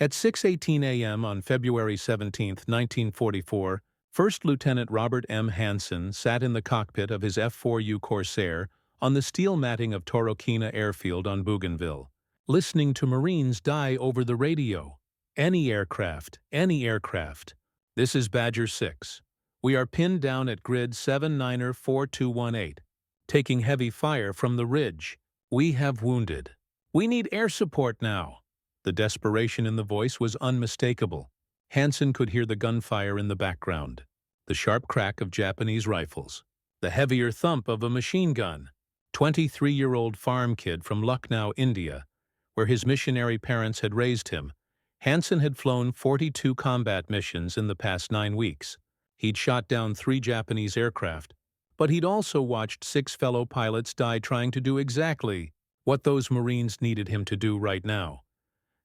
At 6:18 a.m. on February 17, 1944, First Lieutenant Robert M. Hanson sat in the cockpit of his F4U Corsair on the steel matting of Torokina Airfield on Bougainville, listening to Marines die over the radio. Any aircraft, any aircraft. This is Badger 6. We are pinned down at grid 79er4218, taking heavy fire from the ridge. We have wounded. We need air support now. The desperation in the voice was unmistakable. Hanson could hear the gunfire in the background, the sharp crack of Japanese rifles, the heavier thump of a machine gun. 23-year-old farm kid from Lucknow, India, where his missionary parents had raised him, Hanson had flown 42 combat missions in the past 9 weeks. He'd shot down 3 Japanese aircraft, but he'd also watched 6 fellow pilots die trying to do exactly what those Marines needed him to do right now: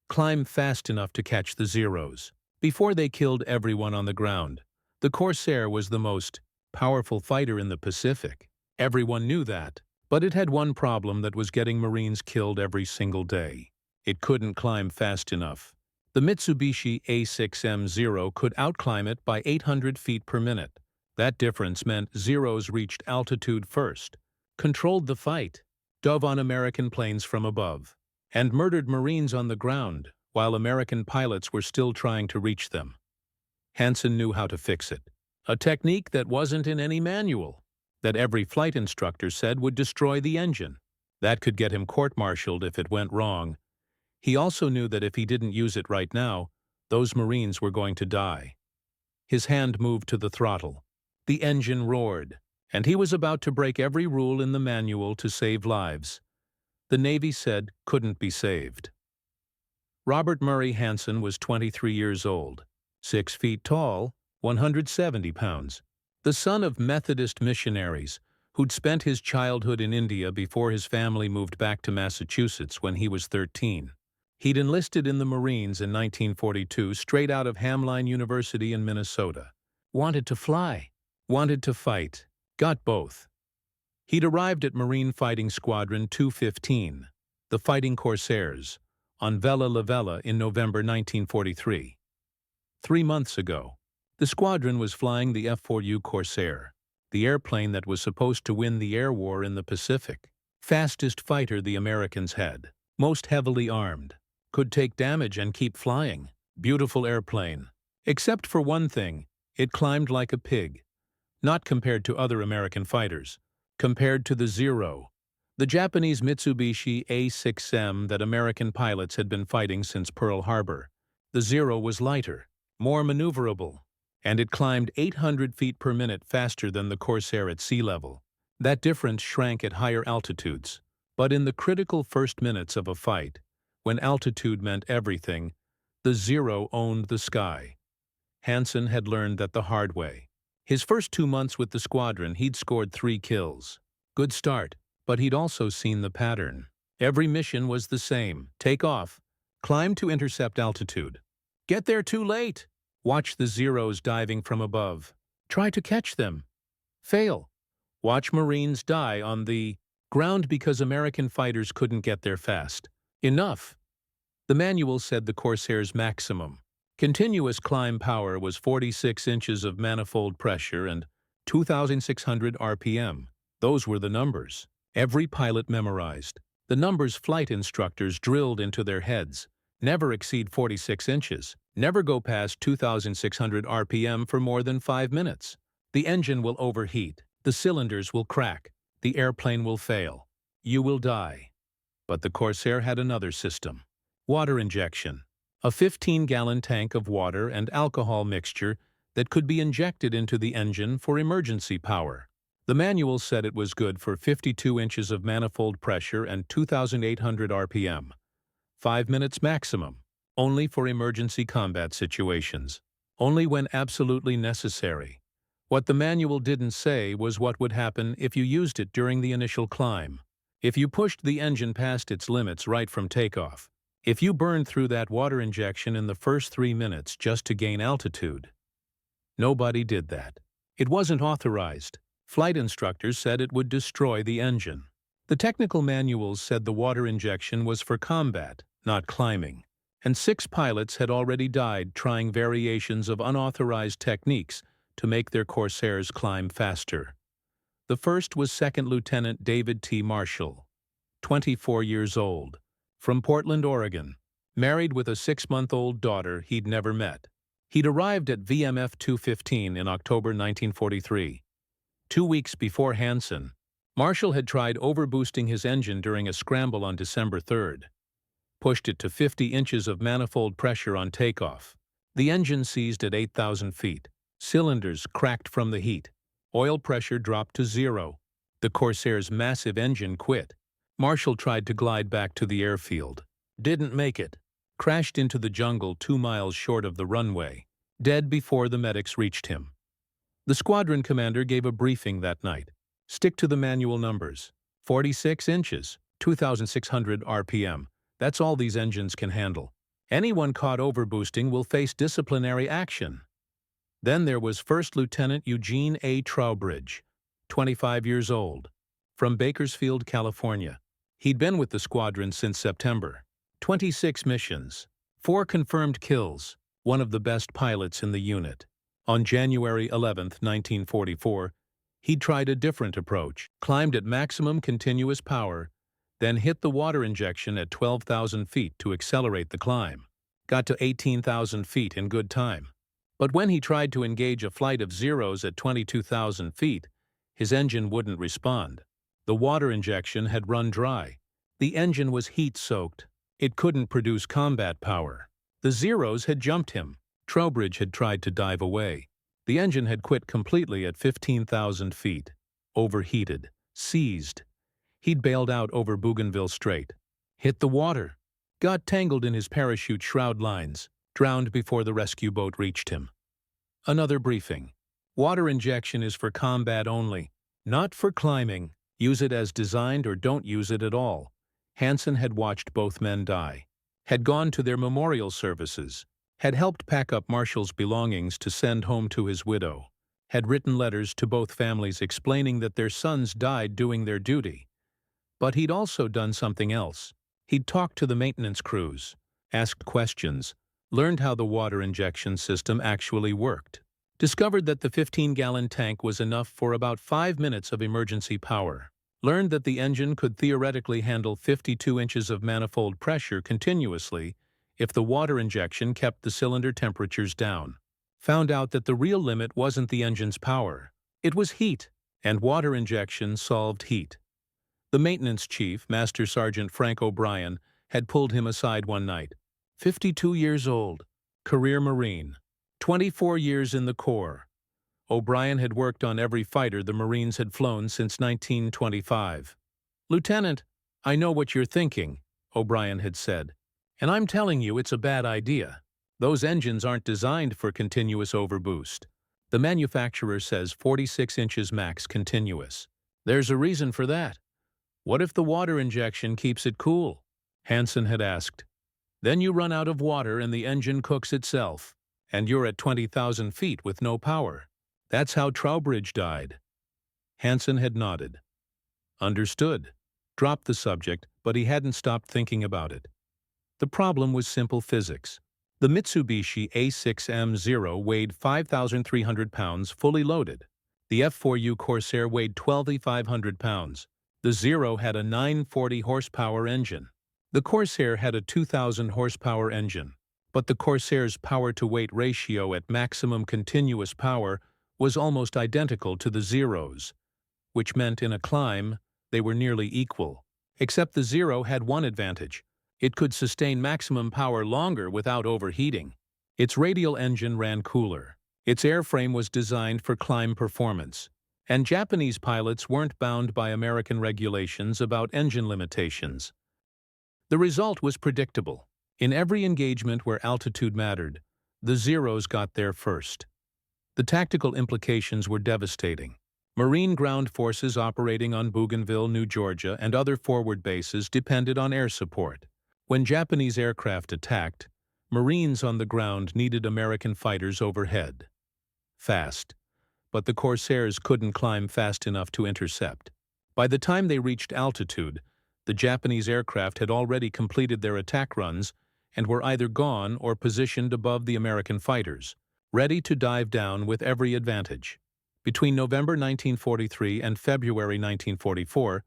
climb fast enough to catch the Zeros before they killed everyone on the ground. The Corsair was the most powerful fighter in the Pacific. Everyone knew that, but it had one problem that was getting Marines killed every single day. It couldn't climb fast enough. The Mitsubishi A6M0 could outclimb it by 800 feet per minute. That difference meant Zeros reached altitude first, controlled the fight, dove on American planes from above, and murdered Marines on the ground while American pilots were still trying to reach them. Hanson knew how to fix it. A technique that wasn't in any manual, that every flight instructor said would destroy the engine. That could get him court-martialed if it went wrong. He also knew that if he didn't use it right now, those Marines were going to die. His hand moved to the throttle. The engine roared, and he was about to break every rule in the manual to save lives. The Navy said couldn't be saved. Robert Murray Hanson was 23 years old, 6 feet tall, 170 pounds, the son of Methodist missionaries who'd spent his childhood in India before his family moved back to Massachusetts when he was 13. He'd enlisted in the Marines in 1942 straight out of Hamline University in Minnesota. Wanted to fly, wanted to fight, got both. He'd arrived at Marine Fighting Squadron 215, the Fighting Corsairs, on Vella La Vella in November 1943. 3 months ago, the squadron was flying the F4U Corsair, the airplane that was supposed to win the air war in the Pacific. Fastest fighter the Americans had, most heavily armed, could take damage and keep flying. Beautiful airplane. Except for one thing, it climbed like a pig. Not compared to other American fighters. Compared to the Zero, the Japanese Mitsubishi A6M that American pilots had been fighting since Pearl Harbor. The Zero was lighter, more maneuverable, and it climbed 800 feet per minute faster than the Corsair at sea level. That difference shrank at higher altitudes, but in the critical first minutes of a fight, when altitude meant everything, the Zero owned the sky. Hanson had learned that the hard way. His first 2 months with the squadron, he'd scored 3 kills. Good start, but he'd also seen the pattern. Every mission was the same: take off, climb to intercept altitude. Get there too late. Watch the Zeros diving from above. Try to catch them. Fail. Watch Marines die on the ground because American fighters couldn't get there fast. Enough. The manual said the Corsair's maximum continuous climb power was 46 inches of manifold pressure and 2,600 RPM. Those were the numbers. Every pilot memorized. The numbers flight instructors drilled into their heads. Never exceed 46 inches. Never go past 2,600 RPM for more than 5 minutes. The engine will overheat. The cylinders will crack. The airplane will fail. You will die. But the Corsair had another system. Water injection. A 15-gallon tank of water and alcohol mixture that could be injected into the engine for emergency power. The manual said it was good for 52 inches of manifold pressure and 2,800 RPM. 5 minutes maximum, only for emergency combat situations, only when absolutely necessary. What the manual didn't say was what would happen if you used it during the initial climb. If you pushed the engine past its limits right from takeoff. If you burned through that water injection in the first 3 minutes just to gain altitude. Nobody did that. It wasn't authorized. Flight instructors said it would destroy the engine. The technical manuals said the water injection was for combat, not climbing. and 6 pilots had already died trying variations of unauthorized techniques to make their Corsairs climb faster. The first was Second Lieutenant David T. Marshall, 24 years old, from Portland, Oregon, married with a 6-month-old daughter he'd never met. He'd arrived at VMF 215 in October 1943. 2 weeks before Hanson, Marshall had tried overboosting his engine during a scramble on December 3rd. Pushed it to 50 inches of manifold pressure on takeoff. The engine seized at 8,000 feet. Cylinders cracked from the heat. Oil pressure dropped to 0. The Corsair's massive engine quit. Marshall tried to glide back to the airfield. Didn't make it. Crashed into the jungle 2 miles short of the runway. Dead before the medics reached him. The squadron commander gave a briefing that night. Stick to the manual numbers. 46 inches, 2,600 RPM. That's all these engines can handle. Anyone caught overboosting will face disciplinary action. Then there was First Lieutenant Eugene A. Trowbridge, 25 years old, from Bakersfield, California. He'd been with the squadron since September. 26 missions, 4 confirmed kills, one of the best pilots in the unit. On January 11, 1944, he'd tried a different approach, climbed at maximum continuous power, then hit the water injection at 12,000 feet to accelerate the climb. Got to 18,000 feet in good time. But when he tried to engage a flight of Zeros at 22,000 feet, his engine wouldn't respond. The water injection had run dry. The engine was heat-soaked. It couldn't produce combat power. The Zeros had jumped him. Trowbridge had tried to dive away. The engine had quit completely at 15,000 feet. Overheated. Seized. He'd bailed out over Bougainville Strait. Hit the water. Got tangled in his parachute shroud lines. Drowned before the rescue boat reached him. Another briefing. Water injection is for combat only, not for climbing. Use it as designed or don't use it at all. Hanson had watched both men die. Had gone to their memorial services. Had helped pack up Marshall's belongings to send home to his widow. Had written letters to both families explaining that their sons died doing their duty. But he'd also done something else. He'd talked to the maintenance crews, asked questions, learned how the water injection system actually worked, discovered that the 15-gallon tank was enough for about 5 minutes of emergency power, learned that the engine could theoretically handle 52 inches of manifold pressure continuously if the water injection kept the cylinder temperatures down, found out that the real limit wasn't the engine's power, it was heat, and water injection solved heat. The maintenance chief, Master Sergeant Frank O'Brien, had pulled him aside one night. 52 years old, career Marine, 24 years in the Corps. O'Brien had worked on every fighter the Marines had flown since 1925. "Lieutenant, I know what you're thinking," O'Brien had said, "and I'm telling you it's a bad idea. Those engines aren't designed for continuous overboost. The manufacturer says 46 inches max continuous. There's a reason for that. What if the water injection keeps it cool?" Hanson had asked. "Then you run out of water and the engine cooks itself, and you're at 20,000 feet with no power. That's how Trowbridge died." Hanson had nodded. Understood. Dropped the subject, but he hadn't stopped thinking about it. The problem was simple physics. The Mitsubishi A6M0 weighed 5,300 pounds fully loaded. The F4U Corsair weighed 2,500 pounds. The Zero had a 940 horsepower engine. The Corsair had a 2,000 horsepower engine, but the Corsair's power-to-weight ratio at maximum continuous power was almost identical to the Zero's, which meant in a climb they were nearly equal. Except the Zero had one advantage. It could sustain maximum power longer without overheating. Its radial engine ran cooler. Its airframe was designed for climb performance. And Japanese pilots weren't bound by American regulations about engine limitations. The result was predictable. In every engagement where altitude mattered, the Zeros got there first. The tactical implications were devastating. Marine ground forces operating on Bougainville, New Georgia, and other forward bases depended on air support. When Japanese aircraft attacked, Marines on the ground needed American fighters overhead. Fast. But the Corsairs couldn't climb fast enough to intercept. By the time they reached altitude, the Japanese aircraft had already completed their attack runs and were either gone or positioned above the American fighters, ready to dive down with every advantage. Between November 1943 and February 1944,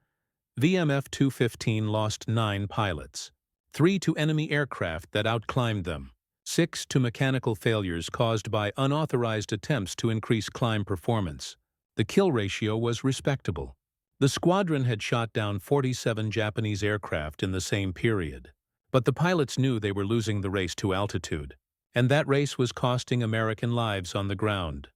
VMF-215 lost 9 pilots, 3 to enemy aircraft that outclimbed them, 6 to mechanical failures caused by unauthorized attempts to increase climb performance. The kill ratio was respectable. The squadron had shot down 47 Japanese aircraft in the same period, but the pilots knew they were losing the race to altitude, and that race was costing American lives on the ground.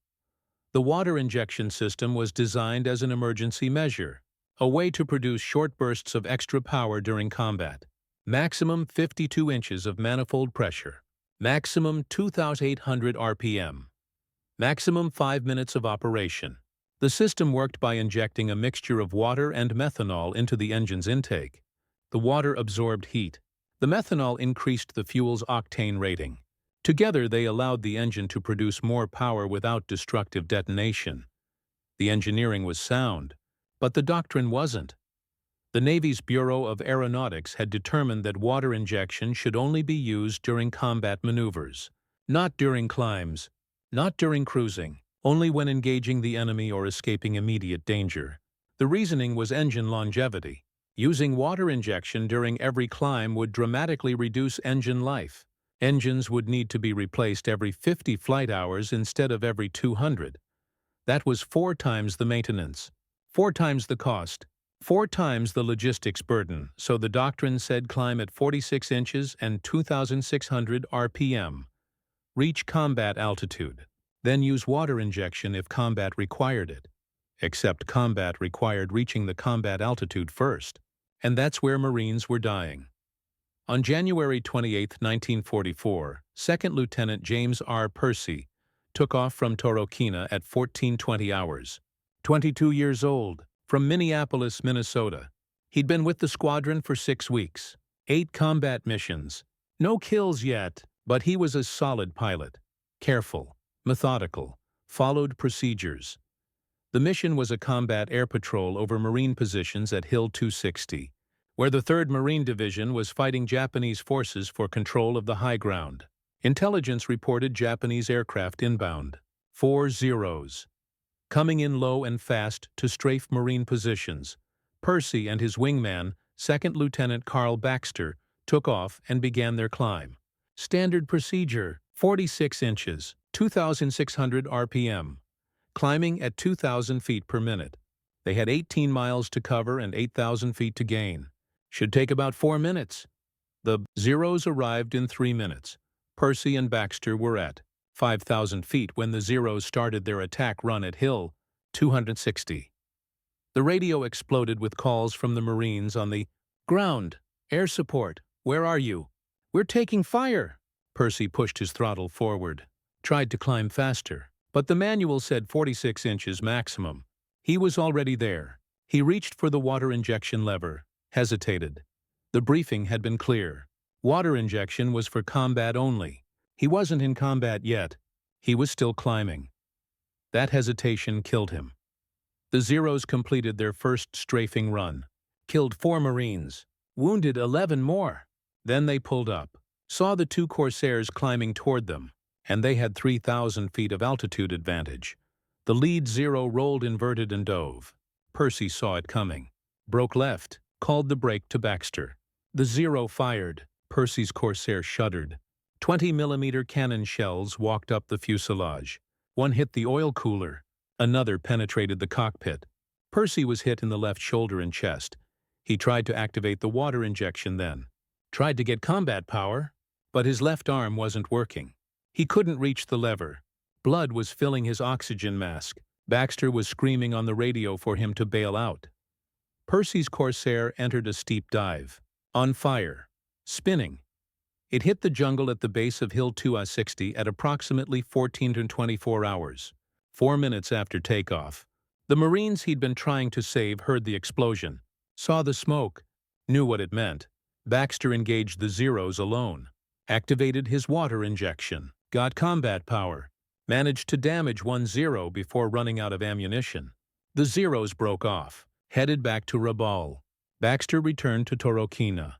The water injection system was designed as an emergency measure, a way to produce short bursts of extra power during combat. Maximum 52 inches of manifold pressure. Maximum 2,800 RPM. Maximum 5 minutes of operation. The system worked by injecting a mixture of water and methanol into the engine's intake. The water absorbed heat. The methanol increased the fuel's octane rating. Together, they allowed the engine to produce more power without destructive detonation. The engineering was sound, but the doctrine wasn't. The Navy's Bureau of Aeronautics had determined that water injection should only be used during combat maneuvers, not during climbs, not during cruising, only when engaging the enemy or escaping immediate danger. The reasoning was engine longevity. Using water injection during every climb would dramatically reduce engine life. Engines would need to be replaced every 50 flight hours instead of every 200. That was 4 times the maintenance, 4 times the cost, 4 times the logistics burden, so the doctrine said climb at 46 inches and 2,600 RPM. Reach combat altitude. Then use water injection if combat required it. Except combat required reaching the combat altitude first, and that's where Marines were dying. On January 28, 1944, 2nd Lieutenant James R. Percy took off from Torokina at 14:20 hours. 22 years old, from Minneapolis, Minnesota. He'd been with the squadron for 6 weeks, 8 combat missions. No kills yet, but he was a solid pilot. Careful, methodical, followed procedures. The mission was a combat air patrol over Marine positions at Hill 260, where the 3rd Marine Division was fighting Japanese forces for control of the high ground. Intelligence reported Japanese aircraft inbound, 4 Zeros, coming in low and fast to strafe Marine positions. Percy and his wingman, 2nd Lieutenant Carl Baxter, took off and began their climb. Standard procedure, 46 inches, 2,600 RPM, climbing at 2,000 feet per minute. They had 18 miles to cover and 8,000 feet to gain. Should take about 4 minutes. The Zeros arrived in 3 minutes. Percy and Baxter were at 5,000 feet when the Zeros started their attack run at Hill 260. The radio exploded with calls from the Marines on the ground. Air support, where are you? We're taking fire. Percy pushed his throttle forward, tried to climb faster, but the manual said 46 inches maximum. He was already there. He reached for the water injection lever, hesitated. The briefing had been clear. Water injection was for combat only. He wasn't in combat yet. He was still climbing. That hesitation killed him. The Zeros completed their first strafing run, killed 4 Marines, wounded 11 more. Then they pulled up, saw the 2 Corsairs climbing toward them, and they had 3,000 feet of altitude advantage. The lead Zero rolled inverted and dove. Percy saw it coming, broke left, called the brake to Baxter. The Zero fired. Percy's Corsair shuddered. 20-millimeter cannon shells walked up the fuselage. One hit the oil cooler. Another penetrated the cockpit. Percy was hit in the left shoulder and chest. He tried to activate the water injection then. Tried to get combat power, but his left arm wasn't working. He couldn't reach the lever. Blood was filling his oxygen mask. Baxter was screaming on the radio for him to bail out. Percy's Corsair entered a steep dive. On fire. Spinning. It hit the jungle at the base of Hill 260 at approximately 14 to 24 hours, 4 minutes after takeoff. The Marines he'd been trying to save heard the explosion, saw the smoke, knew what it meant. Baxter engaged the Zeros alone, activated his water injection, got combat power, managed to damage 1 Zero before running out of ammunition. The Zeros broke off, headed back to Rabaul. Baxter returned to Torokina.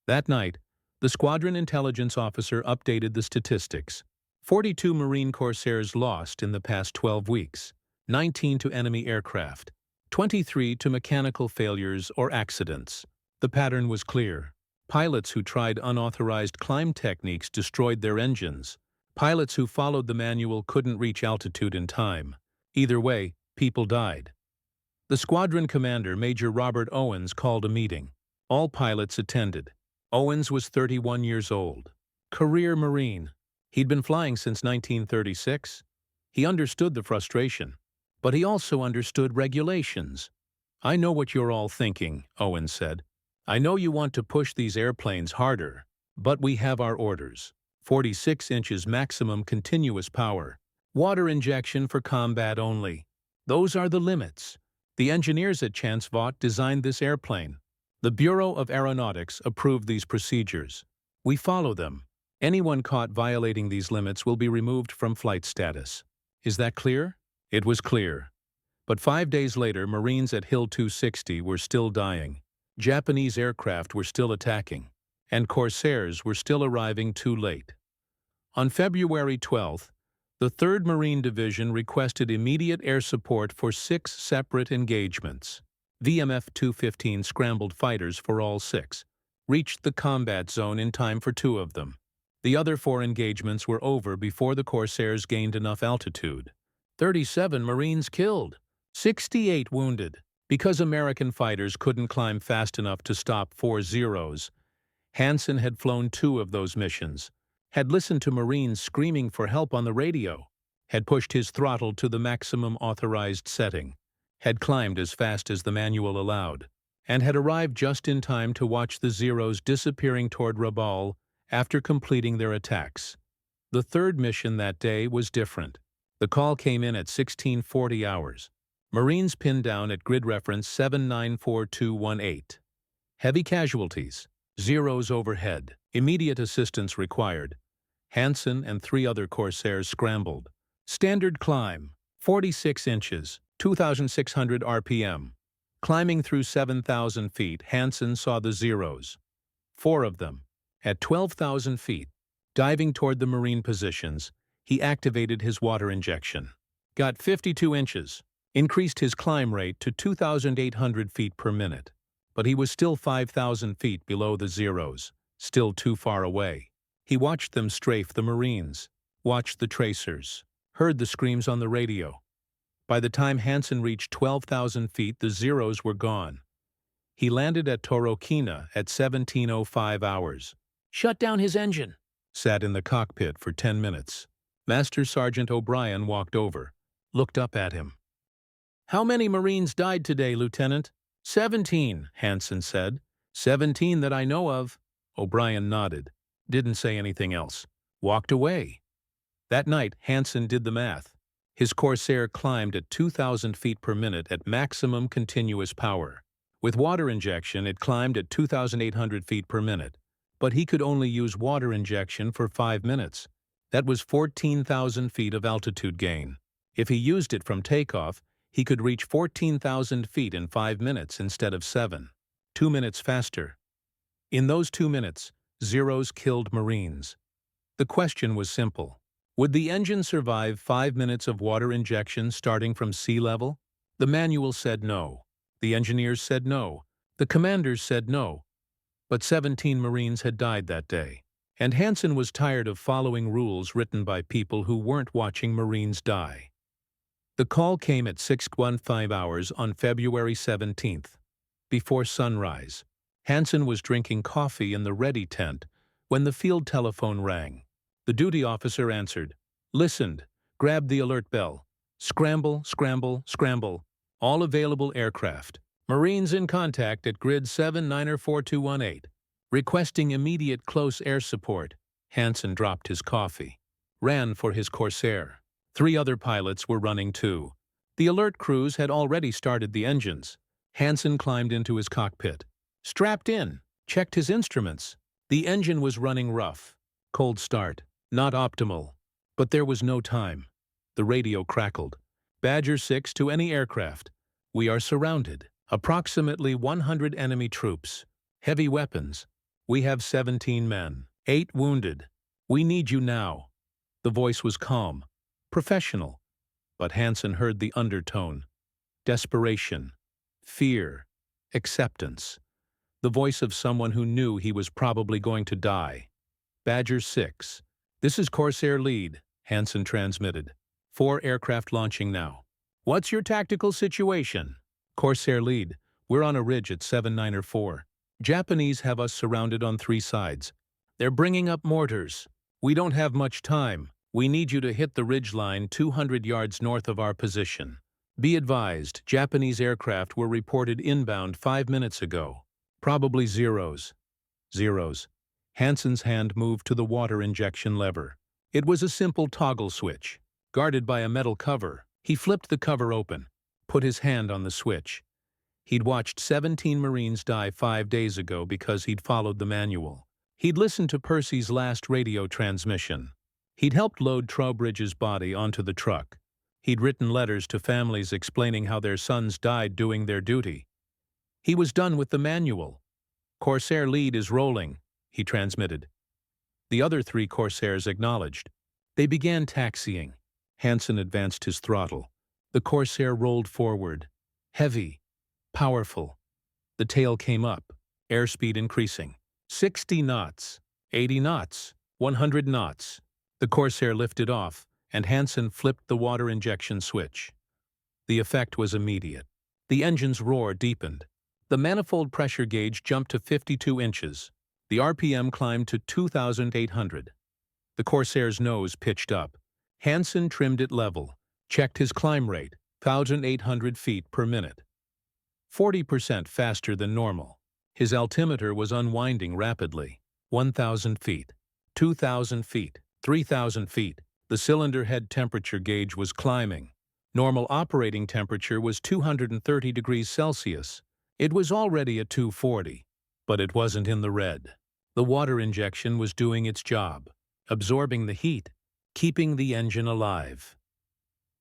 That night, The squadron intelligence officer updated the statistics. 42 Marine Corsairs lost in the past 12 weeks, 19 to enemy aircraft, 23 to mechanical failures or accidents. The pattern was clear. Pilots who tried unauthorized climb techniques destroyed their engines. Pilots who followed the manual couldn't reach altitude in time. Either way, people died. The squadron commander, Major Robert Owens, called a meeting. All pilots attended. Owens was 31 years old. Career Marine. He'd been flying since 1936. He understood the frustration, but he also understood regulations. "I know what you're all thinking," Owens said. "I know you want to push these airplanes harder, but we have our orders. 46 inches maximum continuous power. Water injection for combat only. Those are the limits. The engineers at Chance Vought designed this airplane. The Bureau of Aeronautics approved these procedures. We follow them. Anyone caught violating these limits will be removed from flight status." Is that clear? It was clear. But 5 days later, Marines at Hill 260 were still dying. Japanese aircraft were still attacking. And Corsairs were still arriving too late. On February 12th, the 3rd Marine Division requested immediate air support for 6 separate engagements. VMF 215 scrambled fighters for all 6 reached the combat zone in time for 2 of them. The other 4 engagements were over before the Corsairs gained enough altitude. 37 Marines killed, 68 wounded. Because American fighters couldn't climb fast enough to stop 4 Zeros, Hanson had flown 2 of those missions, had listened to Marines screaming for help on the radio, had pushed his throttle to the maximum authorized setting, had climbed as fast as the manual allowed, and had arrived just in time to watch the Zeros disappearing toward Rabaul after completing their attacks. The 3rd mission that day was different. The call came in at 1640 hours. Marines pinned down at grid reference 794218. Heavy casualties. Zeros overhead. Immediate assistance required. Hanson and 3 other Corsairs scrambled. Standard climb. 46 inches. 2,600 RPM. Climbing through 7,000 feet, Hanson saw the Zeros. 4 of them. At 12,000 feet, diving toward the Marine positions, he activated his water injection. Got 52 inches. Increased his climb rate to 2,800 feet per minute. But he was still 5,000 feet below the Zeros, still too far away. He watched them strafe the Marines, watched the tracers, heard the screams on the radio. By the time Hanson reached 12,000 feet, the Zeros were gone. He landed at Torokina at 17:05 hours. "Shut down his engine." Sat in the cockpit for 10 minutes. Master Sergeant O'Brien walked over, looked up at him. "How many Marines died today, Lieutenant?" 17, Hanson said. 17 that I know of." O'Brien nodded, didn't say anything else, walked away. That night, Hanson did the math. His Corsair climbed at 2,000 feet per minute at maximum continuous power. With water injection, it climbed at 2,800 feet per minute. But he could only use water injection for 5 minutes. That was 14,000 feet of altitude gain. If he used it from takeoff, he could reach 14,000 feet in 5 minutes instead of 7. 2 minutes faster. In those 2 minutes, Zeros killed Marines. The question was simple. Would the engine survive 5 minutes of water injection starting from sea level? The manual said no. The engineers said no. The commanders said no. But 17 Marines had died that day. And Hanson was tired of following rules written by people who weren't watching Marines die. The call came at 6:15 hours on February 17th. Before sunrise, Hanson was drinking coffee in the ready tent when the field telephone rang. The duty officer answered, listened, grabbed the alert bell. "Scramble, scramble, scramble. All available aircraft. Marines in contact at grid 794218. Requesting immediate close air support." Hanson dropped his coffee. Ran for his Corsair. 3 other pilots were running too. The alert crews had already started the engines. Hanson climbed into his cockpit. Strapped in. Checked his instruments. The engine was running rough. Cold start. Not optimal. But there was no time. The radio crackled. "Badger 6 to any aircraft. We are surrounded. Approximately 100 enemy troops. Heavy weapons. We have 17 men, 8 wounded. We need you now." The voice was calm, professional, but Hanson heard the undertone. Desperation, fear, acceptance. The voice of someone who knew he was probably going to die. "Badger 6. This is Corsair lead," Hanson transmitted. 4 aircraft launching now. "What's your tactical situation?" "Corsair lead. We're on a ridge at 7904. Japanese have us surrounded on 3 sides. They're bringing up mortars. We don't have much time. We need you to hit the ridge line 200 yards north of our position. Be advised, Japanese aircraft were reported inbound 5 minutes ago. Probably Zeros." Zeros. Hanson's hand moved to the water injection lever. It was a simple toggle switch, guarded by a metal cover. He flipped the cover open, put his hand on the switch. He'd watched 17 Marines die 5 days ago because he'd followed the manual. He'd listened to Percy's last radio transmission. He'd helped load Trowbridge's body onto the truck. He'd written letters to families explaining how their sons died doing their duty. He was done with the manual. "Corsair lead is rolling," he transmitted. The other 3 Corsairs acknowledged. They began taxiing. Hanson advanced his throttle. The Corsair rolled forward. Heavy, powerful. The tail came up, airspeed increasing. 60 knots, 80 knots, 100 knots. The Corsair lifted off, and Hanson flipped the water injection switch. The effect was immediate. The engine's roar deepened. The manifold pressure gauge jumped to 52 inches. The RPM climbed to 2,800. The Corsair's nose pitched up. Hanson trimmed it level, checked his climb rate, 1,800 feet per minute. 40% faster than normal. His altimeter was unwinding rapidly. 1,000 feet, 2,000 feet, 3,000 feet. The cylinder head temperature gauge was climbing. Normal operating temperature was 230 degrees Celsius. It was already at 240, but it wasn't in the red. The water injection was doing its job, absorbing the heat, keeping the engine alive.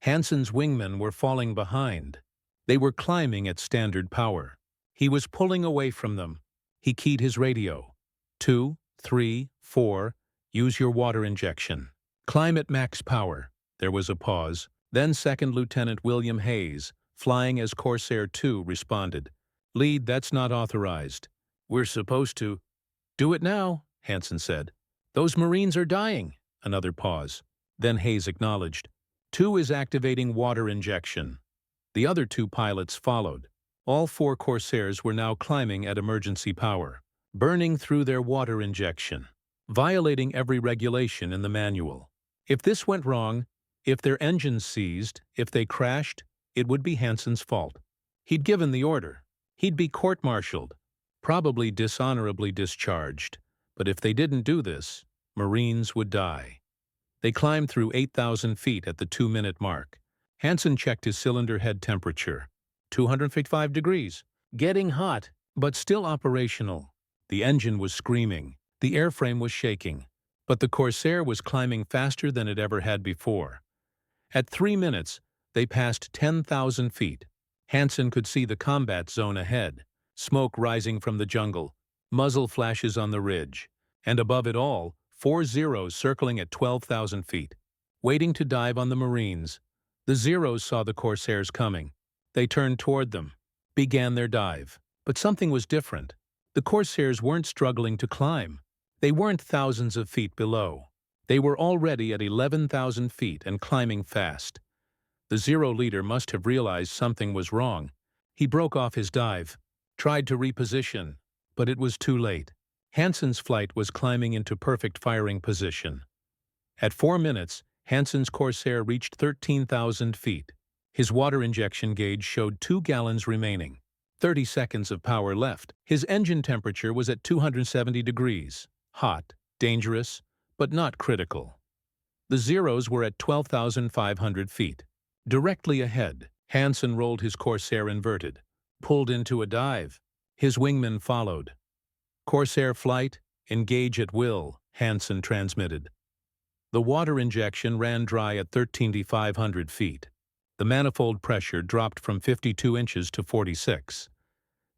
Hanson's wingmen were falling behind. They were climbing at standard power. He was pulling away from them. He keyed his radio. 2, 3, 4, use your water injection. Climb at max power. There was a pause. Then Second Lieutenant William Hayes, flying as Corsair 2, responded. "Lead, that's not authorized. We're supposed to." "Do it now," Hanson said. "Those Marines are dying." Another pause. Then Hayes acknowledged. 2 is activating water injection. The other 2 pilots followed. All 4 Corsairs were now climbing at emergency power, burning through their water injection, violating every regulation in the manual. If this went wrong, if their engines seized, if they crashed, it would be Hanson's fault. He'd given the order. He'd be court-martialed, probably dishonorably discharged. But if they didn't do this, Marines would die. They climbed through 8,000 feet at the 2-minute mark. Hanson checked his cylinder head temperature. 255 degrees. Getting hot, but still operational. The engine was screaming. The airframe was shaking. But the Corsair was climbing faster than it ever had before. At 3 minutes, they passed 10,000 feet. Hanson could see the combat zone ahead, smoke rising from the jungle, muzzle flashes on the ridge, and above it all, 4 Zeros circling at 12,000 feet, waiting to dive on the Marines. The Zeros saw the Corsairs coming. They turned toward them, began their dive. But something was different. The Corsairs weren't struggling to climb. They weren't thousands of feet below. They were already at 11,000 feet and climbing fast. The Zero leader must have realized something was wrong. He broke off his dive, tried to reposition, but it was too late. Hanson's flight was climbing into perfect firing position. At 4 minutes, Hanson's Corsair reached 13,000 feet. His water injection gauge showed 2 gallons remaining. 30 seconds of power left. His engine temperature was at 270 degrees. Hot, dangerous, but not critical. The Zeros were at 12,500 feet. Directly ahead, Hanson rolled his Corsair inverted, pulled into a dive. His wingmen followed. "Corsair flight, engage at will," Hanson transmitted. The water injection ran dry at 13,500 feet. The manifold pressure dropped from 52 inches to 46.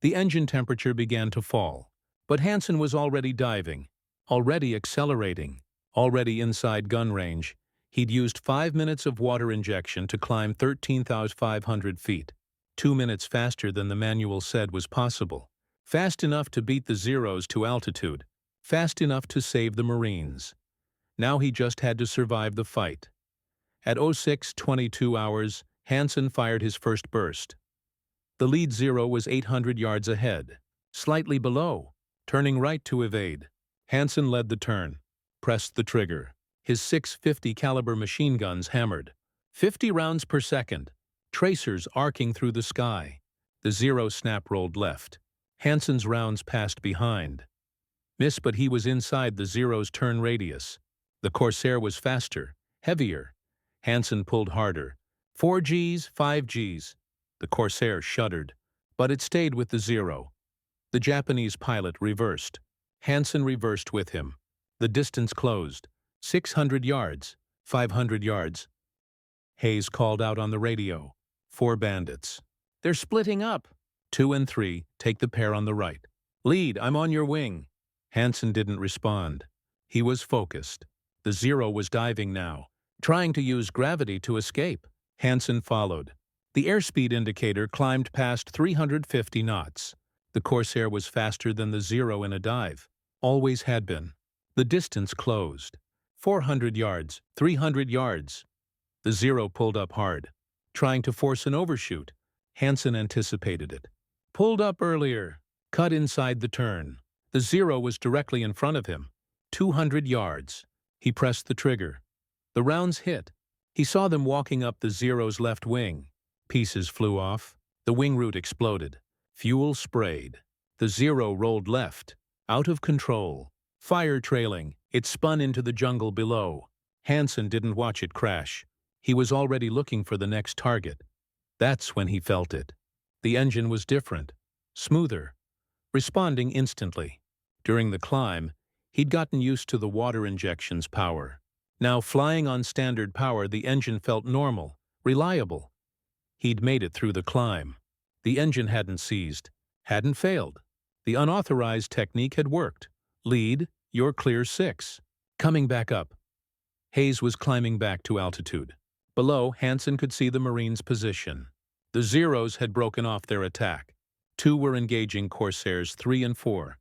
The engine temperature began to fall, But Hanson was already diving, already accelerating, already inside gun range. He'd used 5 minutes of water injection to climb 13,500 feet, 2 minutes faster than the manual said was possible. Fast enough to beat the Zeros to altitude, fast enough to save the Marines. Now he just had to survive the fight. At 06:22 hours, Hanson fired his first burst. The lead Zero was 800 yards ahead, slightly below, turning right to evade. Hanson led the turn, pressed the trigger. His 650 caliber machine guns hammered. 50 rounds per second, tracers arcing through the sky. The Zero snap rolled left. Hanson's rounds passed behind. Miss, but he was inside the Zero's turn radius. The Corsair was faster, heavier. Hanson pulled harder. 4 Gs, 5 Gs. The Corsair shuddered, but it stayed with the Zero. The Japanese pilot reversed. Hanson reversed with him. The distance closed. 600 yards, 500 yards. Hayes called out on the radio. 4 bandits. They're splitting up. 2 and 3, take the pair on the right. Lead, I'm on your wing. Hanson didn't respond. He was focused. The Zero was diving now, trying to use gravity to escape. Hanson followed. The airspeed indicator climbed past 350 knots. The Corsair was faster than the Zero in a dive. Always had been. The distance closed. 400 yards, 300 yards. The Zero pulled up hard, trying to force an overshoot. Hanson anticipated it. Pulled up earlier, cut inside the turn. The Zero was directly in front of him. 200 yards. He pressed the trigger. The rounds hit. He saw them walking up the Zero's left wing. Pieces flew off. The wing root exploded. Fuel sprayed. The Zero rolled left, out of control. Fire trailing, it spun into the jungle below. Hanson didn't watch it crash. He was already looking for the next target. That's when he felt it. The engine was different, smoother, responding instantly. During the climb, he'd gotten used to the water injection's power. Now, flying on standard power, the engine felt normal, reliable. He'd made it through the climb. The engine hadn't seized, hadn't failed. The unauthorized technique had worked. Lead, you're clear 6. Coming back up. Hayes was climbing back to altitude. Below, Hanson could see the Marines' position. The Zeros had broken off their attack. 2 were engaging Corsairs 3 and 4.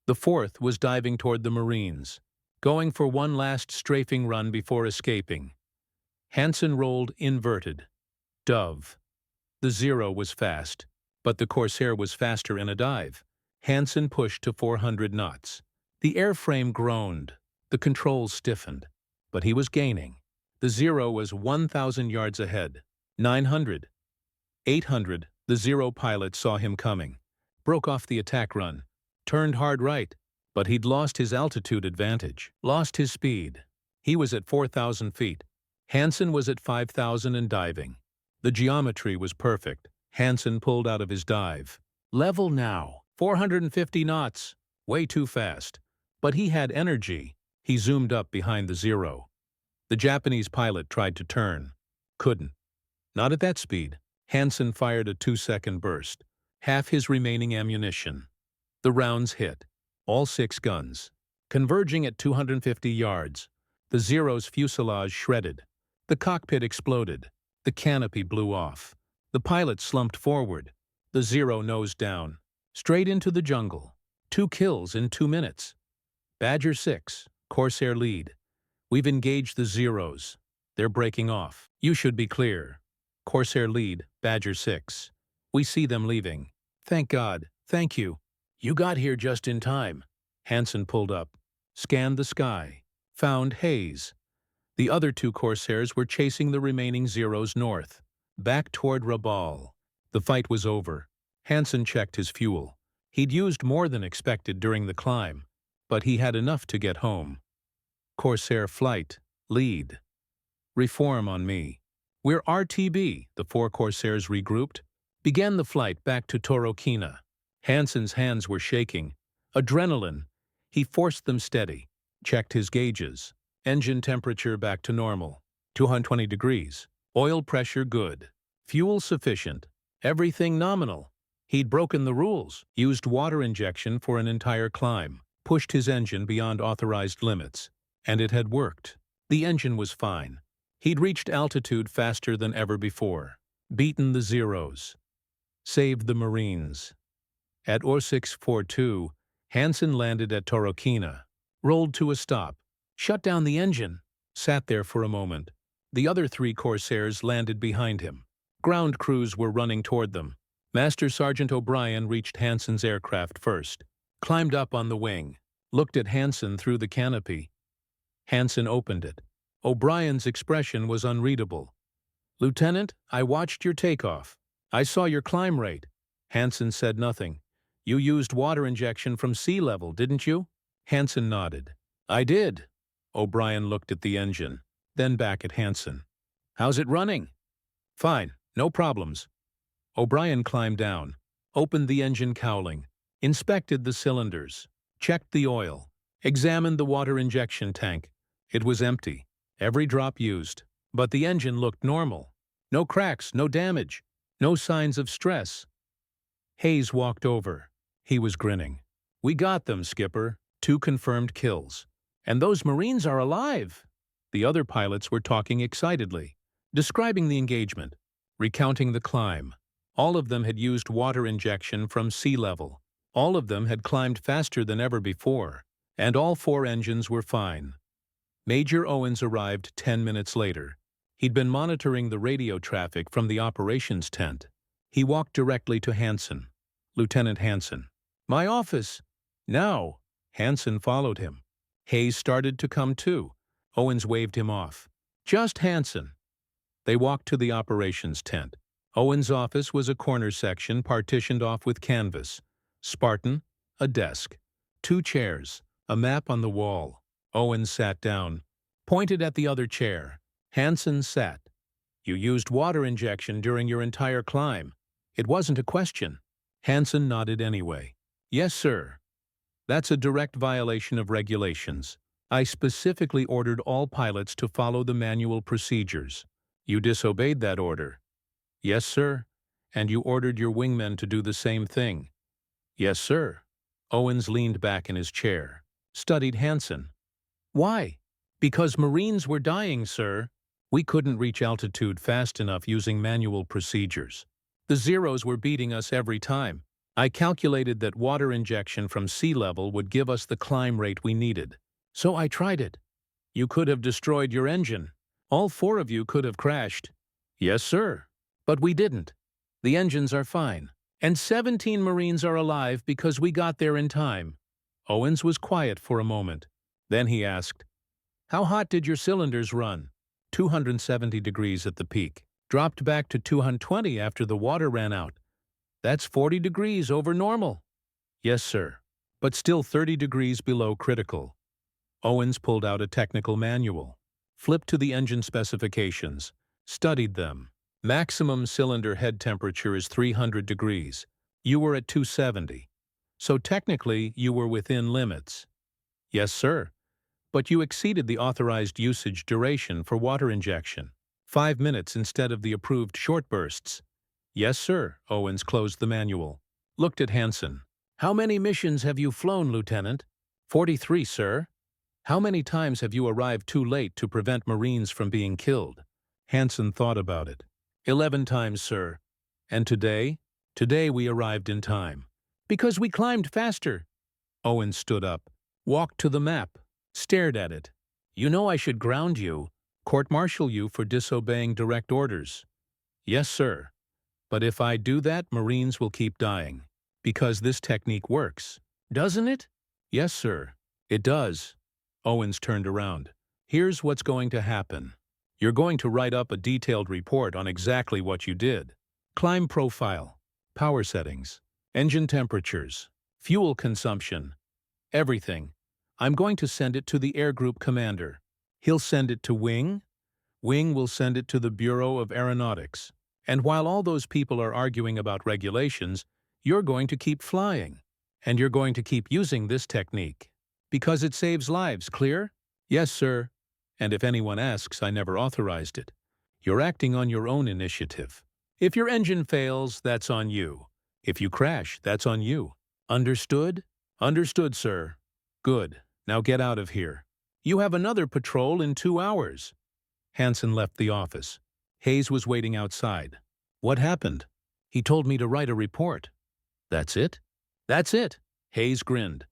The 4th was diving toward the Marines, going for one last strafing run before escaping. Hanson rolled inverted. Dove. The Zero was fast, but the Corsair was faster in a dive. Hanson pushed to 400 knots. The airframe groaned. The controls stiffened. But he was gaining. The Zero was 1,000 yards ahead. 900. 800. The Zero pilot saw him coming. Broke off the attack run. Turned hard right. But he'd lost his altitude advantage. Lost his speed. He was at 4,000 feet. Hanson was at 5,000 and diving. The geometry was perfect. Hanson pulled out of his dive. Level now. 450 knots. Way too fast. But he had energy. He zoomed up behind the Zero. The Japanese pilot tried to turn. Couldn't. Not at that speed. Hanson fired a 2-second burst. Half his remaining ammunition. The rounds hit. All 6 guns. Converging at 250 yards. The Zero's fuselage shredded. The cockpit exploded. The canopy blew off. The pilot slumped forward. The Zero nosed down. Straight into the jungle. 2 kills in 2 minutes. Badger 6, Corsair lead. We've engaged the Zeros. They're breaking off. You should be clear. Corsair lead, Badger 6. We see them leaving. Thank God. Thank you. You got here just in time. Hanson pulled up. Scanned the sky. Found Hayes. The other 2 Corsairs were chasing the remaining Zeros north, back toward Rabaul. The fight was over. Hanson checked his fuel. He'd used more than expected during the climb, but he had enough to get home. Corsair flight, lead. Reform on me. We're RTB, the 4 Corsairs regrouped. Began the flight back to Torokina. Hanson's hands were shaking. Adrenaline. He forced them steady. Checked his gauges. Engine temperature back to normal. 220 degrees. Oil pressure good. Fuel sufficient. Everything nominal. He'd broken the rules, used water injection for an entire climb, pushed his engine beyond authorized limits. And it had worked. The engine was fine. He'd reached altitude faster than ever before, beaten the Zeros, saved the Marines. At or 642, Hanson landed at Torokina, rolled to a stop, shut down the engine, sat there for a moment. The other 3 Corsairs landed behind him. Ground crews were running toward them. Master Sergeant O'Brien reached Hanson's aircraft first, climbed up on the wing, looked at Hanson through the canopy. Hanson opened it. O'Brien's expression was unreadable. "Lieutenant, I watched your takeoff. I saw your climb rate." Hanson said nothing. "You used water injection from sea level, didn't you?" Hanson nodded. "I did." O'Brien looked at the engine, then back at Hanson. "How's it running?" "Fine, no problems." O'Brien climbed down, opened the engine cowling, inspected the cylinders, checked the oil, examined the water injection tank. It was empty, every drop used, but the engine looked normal. No cracks, no damage, no signs of stress. Hayes walked over. He was grinning. "We got them, Skipper. 2 confirmed kills. And those Marines are alive." The other pilots were talking excitedly, describing the engagement, recounting the climb. All of them had used water injection from sea level. All of them had climbed faster than ever before, and all 4 engines were fine. Major Owens arrived 10 minutes later. He'd been monitoring the radio traffic from the operations tent. He walked directly to Hanson. "Lieutenant Hanson." "My office." "Now." Hanson followed him. Hayes started to come too. Owens waved him off. "Just Hanson." They walked to the operations tent. Owens' office was a corner section partitioned off with canvas. Spartan, a desk, 2 chairs, a map on the wall. Owens sat down, pointed at the other chair. Hanson sat. "You used water injection during your entire climb. It wasn't a question." Hanson nodded anyway. "Yes, sir. That's a direct violation of regulations. I specifically ordered all pilots to follow the manual procedures. You disobeyed that order." "Yes, sir. And you ordered your wingmen to do the same thing." "Yes, sir." Owens leaned back in his chair, studied Hanson. "Why?" "Because Marines were dying, sir. We couldn't reach altitude fast enough using manual procedures. The Zeros were beating us every time. I calculated that water injection from sea level would give us the climb rate we needed. So I tried it." "You could have destroyed your engine. All 4 of you could have crashed." "Yes, sir. But we didn't. The engines are fine. And 17 Marines are alive because we got there in time." Owens was quiet for a moment. Then he asked, "How hot did your cylinders run?" 270 degrees at the peak. Dropped back to 220 after the water ran out. That's 40 degrees over normal." "Yes, sir. But still 30 degrees below critical." Owens pulled out a technical manual, flipped to the engine specifications, studied them. "Maximum cylinder head temperature is 300 degrees. You were at 270. So technically, you were within limits." "Yes, sir. But you exceeded the authorized usage duration for water injection. 5 minutes instead of the approved short bursts." "Yes, sir." Owens closed the manual, looked at Hanson. "How many missions have you flown, Lieutenant?" 43, sir." "How many times have you arrived too late to prevent Marines from being killed?" Hanson thought about it. 11 times, sir." "And today?" "Today we arrived in time." "Because we climbed faster." Owens stood up, walked to the map, stared at it. "You know I should ground you, court-martial you for disobeying direct orders." "Yes, sir. But if I do that, Marines will keep dying. Because this technique works." "Doesn't it?" "Yes, sir. It does." Owens turned around. "Here's what's going to happen. You're going to write up a detailed report on exactly what you did. Climb profile, power settings, engine temperatures, fuel consumption, everything. I'm going to send it to the Air Group commander. He'll send it to Wing. Wing will send it to the Bureau of Aeronautics. And while all those people are arguing about regulations, you're going to keep flying. And you're going to keep using this technique. Because it saves lives, clear?" "Yes, sir. And if anyone asks, I never authorized it. You're acting on your own initiative. If your engine fails, that's on you. If you crash, that's on you. Understood? Understood, sir. Good. Now get out of here. You have another patrol in 2 hours. Hanson left the office. Hayes was waiting outside. What happened? He told me to write a report. That's it? That's it. Hayes grinned.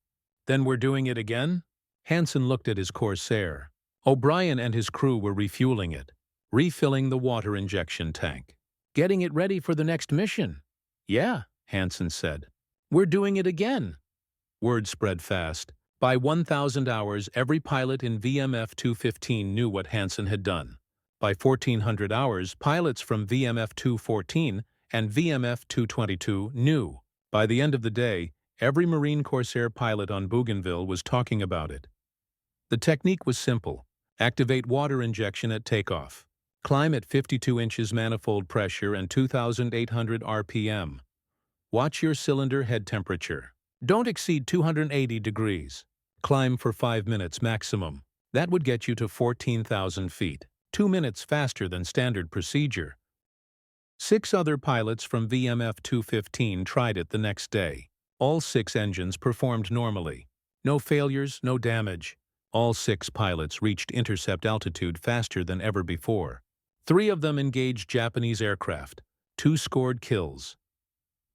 Then we're doing it again? Hanson looked at his Corsair. O'Brien and his crew were refueling it, refilling the water injection tank. Getting it ready for the next mission. Yeah, Hanson said. We're doing it again. Word spread fast. By 1,000 hours, every pilot in VMF 215 knew what Hanson had done. By 1,400 hours, pilots from VMF 214 and VMF 222 knew. By the end of the day, every Marine Corsair pilot on Bougainville was talking about it. The technique was simple. Activate water injection at takeoff. Climb at 52 inches manifold pressure and 2,800 RPM. Watch your cylinder head temperature. Don't exceed 280 degrees. Climb for 5 minutes maximum. That would get you to 14,000 feet, 2 minutes faster than standard procedure. 6 other pilots from VMF 215 tried it the next day. All 6 engines performed normally. No failures, no damage. All 6 pilots reached intercept altitude faster than ever before. 3 of them engaged Japanese aircraft. 2 scored kills.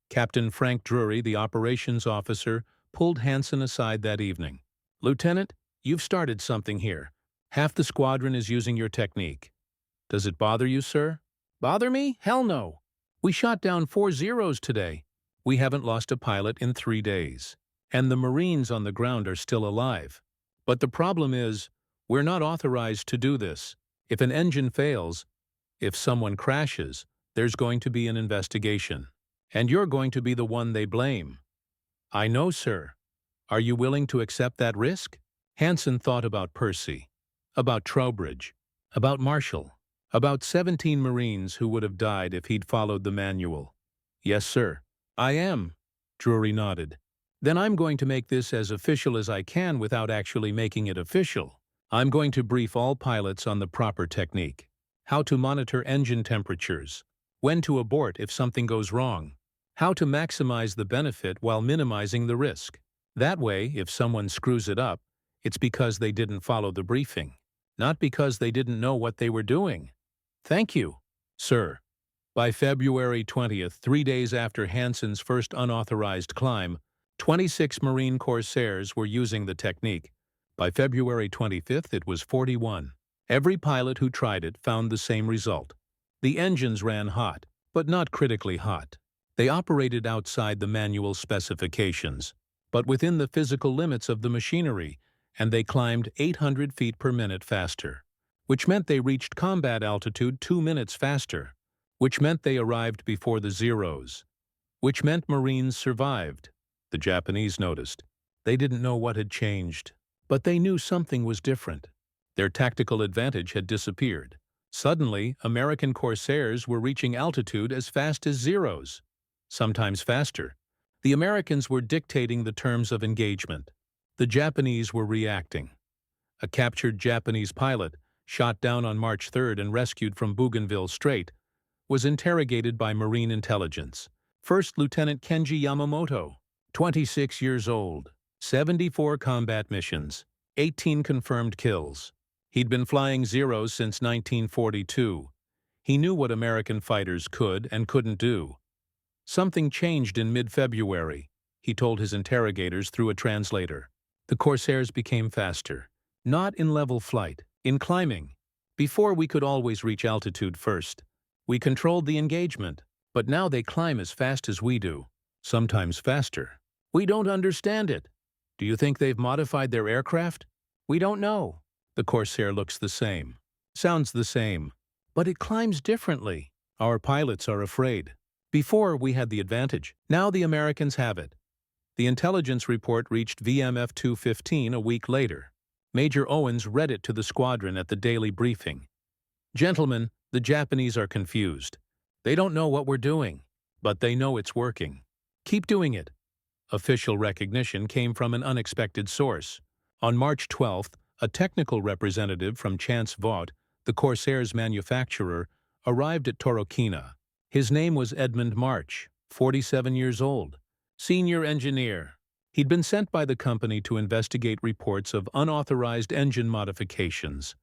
Captain Frank Drury, the operations officer, pulled Hanson aside that evening. Lieutenant, you've started something here. Half the squadron is using your technique. Does it bother you, sir? Bother me? Hell no. We shot down 4 Zeros today. We haven't lost a pilot in 3 days. And the Marines on the ground are still alive. But the problem is, we're not authorized to do this. If an engine fails, if someone crashes, there's going to be an investigation. And you're going to be the one they blame. I know, sir. Are you willing to accept that risk? Hanson thought about Percy, about Trowbridge, about Marshall, about 17 Marines who would have died if he'd followed the manual. Yes, sir. I am. Drury nodded. Then I'm going to make this as official as I can without actually making it official. I'm going to brief all pilots on the proper technique. How to monitor engine temperatures. When to abort if something goes wrong. How to maximize the benefit while minimizing the risk. That way, if someone screws it up, it's because they didn't follow the briefing, not because they didn't know what they were doing. Thank you, sir. By February 20th, 3 days after Hanson's first unauthorized climb, 26 Marine Corsairs were using the technique. By February 25th, it was 41. Every pilot who tried it found the same result. The engines ran hot, but not critically hot. They operated outside the manual specifications, but within the physical limits of the machinery, and they climbed 800 feet per minute faster, which meant they reached combat altitude 2 minutes faster, which meant they arrived before the Zeros, which meant Marines survived. The Japanese noticed. They didn't know what had changed, but they knew something was different. Their tactical advantage had disappeared. Suddenly, American Corsairs were reaching altitude as fast as Zeros, sometimes faster. The Americans were dictating the terms of engagement. The Japanese were reacting. A captured Japanese pilot, shot down on March 3rd and rescued from Bougainville Strait, was interrogated by Marine Intelligence. First Lieutenant Kenji Yamamoto, 26 years old, 74 combat missions, 18 confirmed kills. He'd been flying Zeros since 1942. He knew what American fighters could and couldn't do. Something changed in mid-February, he told his interrogators through a translator. The Corsairs became faster, not in level flight, in climbing. Before we could always reach altitude first. We controlled the engagement, but now they climb as fast as we do, sometimes faster. We don't understand it. Do you think they've modified their aircraft? We don't know. The Corsair looks the same, sounds the same, but it climbs differently. Our pilots are afraid. Before, we had the advantage. Now the Americans have it. The intelligence report reached VMF 215 a week later. Major Owens read it to the squadron at the daily briefing. Gentlemen, the Japanese are confused. They don't know what we're doing, but they know it's working. Keep doing it. Official recognition came from an unexpected source. On March 12th, a technical representative from Chance Vought, the Corsairs manufacturer, arrived at Torokina. His name was Edmund March, 47 years old, senior engineer. He'd been sent by the company to investigate reports of unauthorized engine modifications.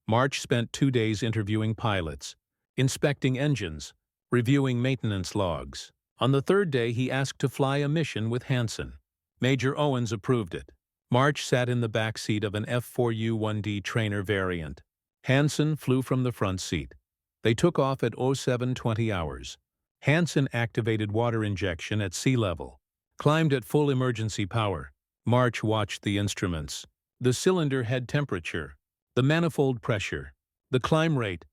March spent 2 days interviewing pilots, inspecting engines, reviewing maintenance logs. On the third day, he asked to fly a mission with Hanson. Major Owens approved it. March sat in the back seat of an F4U 1D trainer variant. Hanson flew from the front seat. They took off at 07:20 hours. Hanson activated water injection at sea level, climbed at full emergency power. March watched the instruments, the cylinder head temperature, the manifold pressure, the climb rate.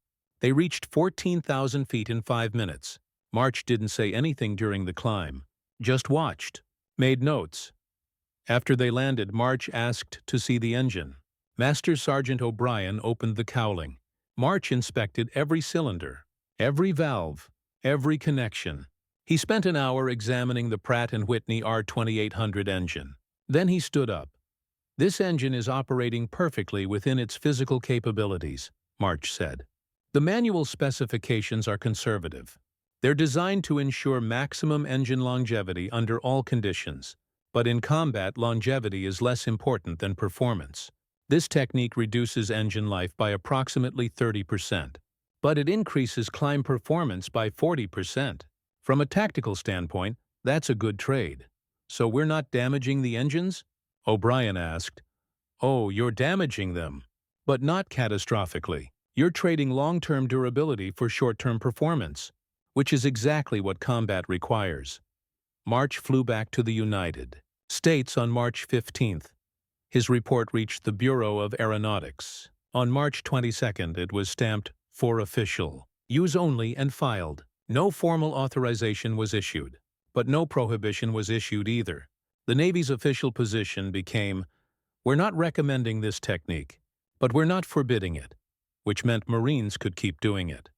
They reached 14,000 feet in 5 minutes. March didn't say anything during the climb, just watched, made notes. After they landed, March asked to see the engine. Master Sergeant O'Brien opened the cowling. March inspected every cylinder, every valve, every connection. He spent an hour examining the Pratt & Whitney R2800 engine. Then he stood up. "This engine is operating perfectly within its physical capabilities," March said. "The manual specifications are conservative. They're designed to ensure maximum engine longevity under all conditions. But in combat, longevity is less important than performance. This technique reduces engine life by approximately 30%, but it increases climb performance by 40%. From a tactical standpoint, that's a good trade. So we're not damaging the engines?" O'Brien asked. "Oh, you're damaging them, but not catastrophically. You're trading long-term durability for short-term performance, which is exactly what combat requires." March flew back to the United States on March 15th. His report reached the Bureau of Aeronautics. On March 22nd, it was stamped "For Official Use Only" and filed. No formal authorization was issued, but no prohibition was issued either. The Navy's official position became, "We're not recommending this technique, but we're not forbidding it," which meant Marines could keep doing it.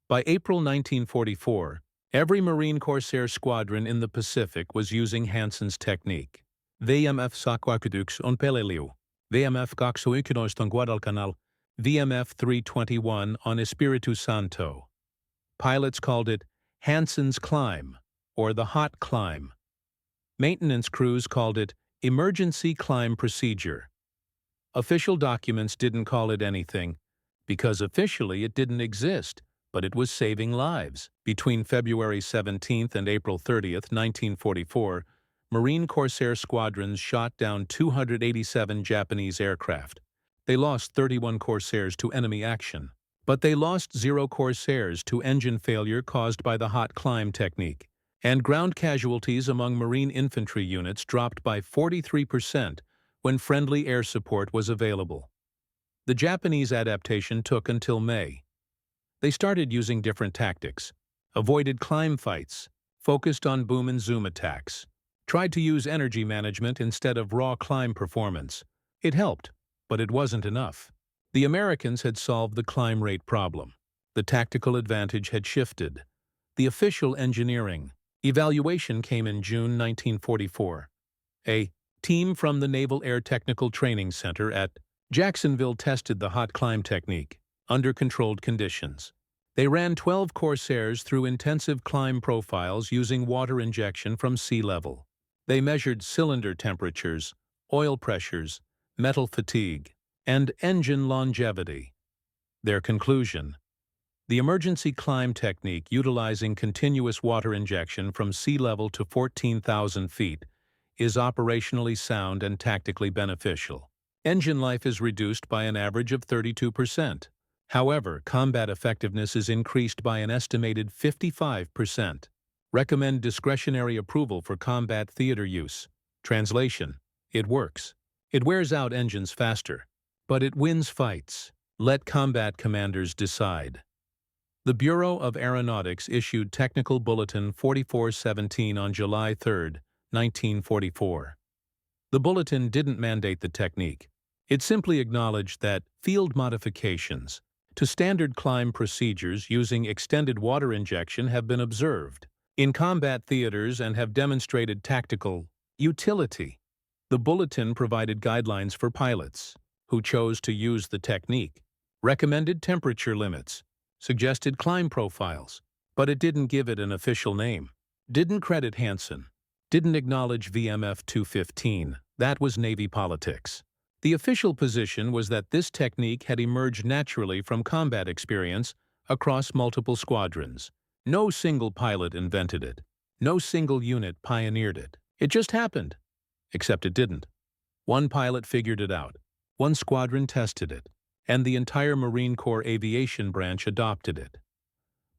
By April 1944, every Marine Corsair squadron in the Pacific was using Hanson's technique. VMF Sakwakuduks on Peleliu, VMF Gaksuikunost on Guadalcanal, VMF 321 on Espiritu Santo. Pilots called it Hanson's Climb, or the Hot Climb. Maintenance crews called it Emergency Climb Procedure. Official documents didn't call it anything, because officially it didn't exist, but it was saving lives. Between February 17th and April 30th, 1944, Marine Corsair squadrons shot down 287 Japanese aircraft. They lost 31 Corsairs to enemy action, but they lost 0 Corsairs to engine failure caused by the hot climb technique, and ground casualties among Marine infantry units dropped by 43% when friendly air support was available. The Japanese adaptation took until May. They started using different tactics, avoided climb fights, focused on boom and zoom attacks, tried to use energy management instead of raw climb performance. It helped, but it wasn't enough. The Americans had solved the climb rate problem. The tactical advantage had shifted. The official engineering evaluation came in June 1944. A team from the Naval Air Technical Training Center at Jacksonville tested the hot climb technique under controlled conditions. They ran 12 Corsairs through intensive climb profiles using water injection from sea level. They measured cylinder temperatures, oil pressures, metal fatigue, and engine longevity. Their conclusion: the emergency climb technique utilizing continuous water injection from sea level to 14,000 feet is operationally sound and tactically beneficial. Engine life is reduced by an average of 32%. However, combat effectiveness is increased by an estimated 55%. Recommend discretionary approval for combat theater use. Translation: it works. It wears out engines faster, but it wins fights. Let combat commanders decide. The Bureau of Aeronautics issued Technical Bulletin 4417 on July 3, 1944. The bulletin didn't mandate the technique. It simply acknowledged that field modifications to standard climb procedures using extended water injection have been observed in combat theaters and have demonstrated tactical utility. The bulletin provided guidelines for pilots who chose to use the technique, recommended temperature limits, suggested climb profiles, but it didn't give it an official name. Didn't credit Hanson. Didn't acknowledge VMF 215. That was Navy politics. The official position was that this technique had emerged naturally from combat experience across multiple squadrons. No single pilot invented it. No single unit pioneered it. It just happened. Except it didn't. One pilot figured it out. One squadron tested it. And the entire Marine Corps aviation branch adopted it.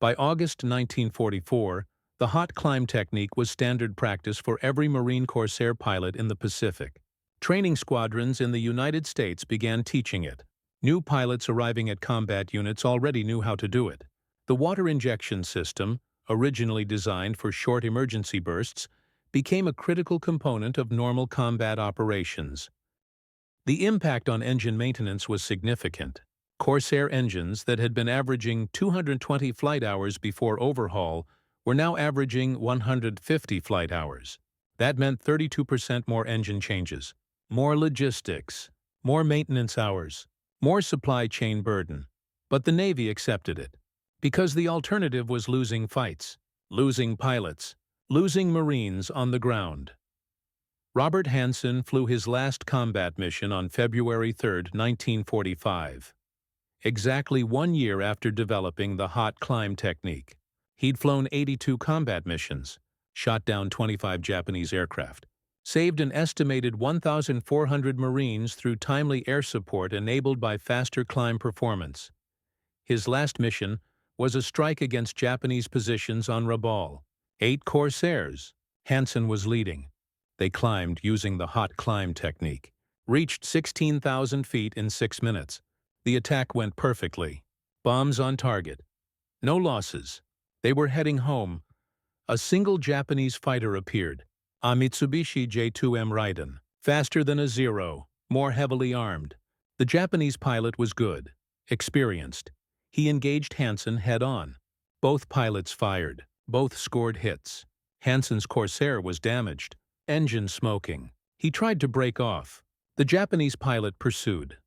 By August 1944, the hot climb technique was standard practice for every Marine Corsair pilot in the Pacific. Training squadrons in the United States began teaching it. New pilots arriving at combat units already knew how to do it. The water injection system, originally designed for short emergency bursts, became a critical component of normal combat operations. The impact on engine maintenance was significant. Corsair engines that had been averaging 220 flight hours before overhaul were now averaging 150 flight hours. That meant 32% more engine changes, more logistics, more maintenance hours, more supply chain burden. But the Navy accepted it, because the alternative was losing fights, losing pilots, losing Marines on the ground. Robert Hanson flew his last combat mission on February 3, 1945. Exactly 1 year after developing the hot climb technique. He'd flown 82 combat missions, shot down 25 Japanese aircraft, saved an estimated 1,400 Marines through timely air support enabled by faster climb performance. His last mission was a strike against Japanese positions on Rabaul. 8 Corsairs. Hanson was leading. They climbed using the hot climb technique, reached 16,000 feet in 6 minutes. The attack went perfectly. Bombs on target. No losses. They were heading home. A single Japanese fighter appeared, a Mitsubishi J2M Raiden, faster than a Zero, more heavily armed. The Japanese pilot was good, experienced. He engaged Hanson head-on. Both pilots fired. Both scored hits. Hanson's Corsair was damaged, engine smoking. He tried to break off. The Japanese pilot pursued.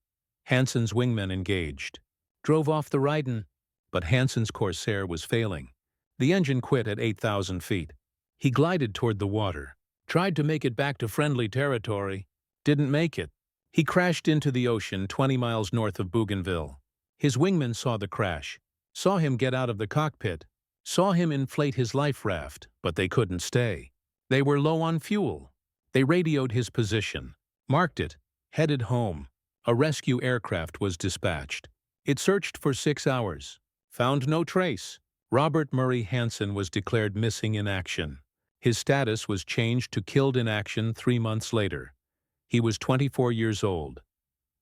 Hanson's wingmen engaged, drove off the Raiden, but Hanson's Corsair was failing. The engine quit at 8,000 feet. He glided toward the water, tried to make it back to friendly territory, didn't make it. He crashed into the ocean 20 miles north of Bougainville. His wingmen saw the crash, saw him get out of the cockpit, saw him inflate his life raft, but they couldn't stay. They were low on fuel. They radioed his position, marked it, headed home. A rescue aircraft was dispatched. It searched for 6 hours, found no trace. Robert Murray Hanson was declared missing in action. His status was changed to killed in action 3 months later. He was 24 years old.